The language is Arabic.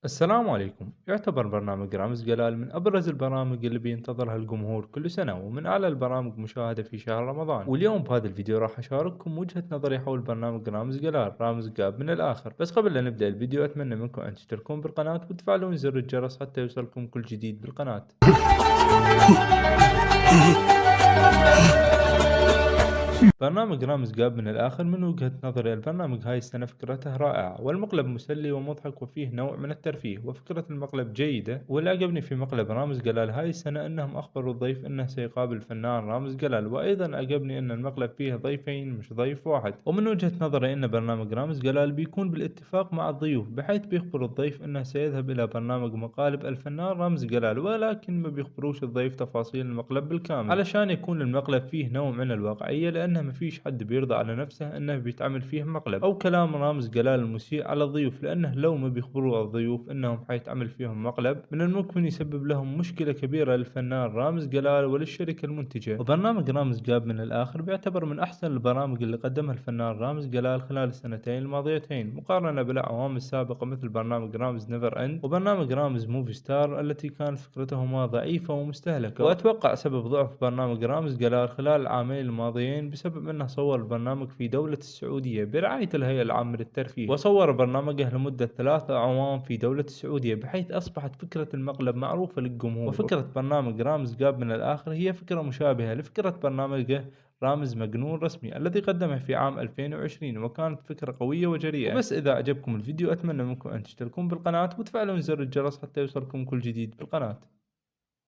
السلام عليكم. يعتبر برنامج رامز جلال من أبرز البرامج اللي بينتظرها الجمهور كل سنة، ومن أعلى البرامج مشاهدة في شهر رمضان. واليوم بهذا الفيديو راح أشارككم وجهة نظري حول برنامج رامز جلال، رامز جاب من الآخر. بس قبل لا نبدأ الفيديو أتمنى منكم أن تشتركون بالقناة وتفعلون زر الجرس حتى يوصلكم كل جديد بالقناة. برنامج رامز جاب من الآخر من وجهة نظري البرنامج هاي السنة فكرته رائعة، والمقلب مسلي ومضحك وفيه نوع من الترفيه، وفكرة المقلب جيدة. واللي عجبني في مقلب رامز جلال هاي السنة أنهم أخبروا الضيف أنه سيقابل الفنان رامز جلال، وأيضا عجبني أن المقلب فيه ضيفين مش ضيف واحد. ومن وجهة نظري أن برنامج رامز جلال بيكون بالاتفاق مع الضيوف، بحيث بيخبر الضيف أنه سيذهب إلى برنامج مقالب الفنان رامز جلال، ولكن ما بيخبروش الضيف تفاصيل المقلب بالكامل، علشان يكون المقلب فيه نوع من الواقعية، لأنه مفيش حد بيرضى على نفسه انه بيتعمل فيه مقلب او كلام رامز جلال المسيء على الضيوف، لانه لو ما بيخبروا الضيوف انهم حيتعمل فيهم مقلب من الممكن يسبب لهم مشكلة كبيرة للفنان رامز جلال وللشركة المنتجة. وبرنامج رامز جاب من الاخر بيعتبر من احسن البرامج اللي قدمها الفنان رامز جلال خلال السنتين الماضيتين، مقارنة بالاعوام السابقة مثل برنامج رامز نيفر اند وبرنامج رامز موفي ستار التي كانت فكرتهما ضعيفة ومستهلكة. واتوقع سبب ضعف برنامج رامز جلال خلال العامين الماضيين بسبب انه صور البرنامج في دولة السعودية برعاية الهيئة العامة للترفيه، وصور برنامجه لمدة 3 أعوام في دولة السعودية، بحيث أصبحت فكرة المقلب معروفة للجمهور. وفكرة برنامج رامز جاب من الآخر هي فكرة مشابهة لفكرة برنامجه رامز مجنون رسمي الذي قدمه في عام 2020، وكانت فكرة قوية وجريئة. وبس إذا عجبكم الفيديو أتمنى منكم أن تشتركون بالقناة وتفعلون زر الجرس حتى يوصلكم كل جديد بالقناة.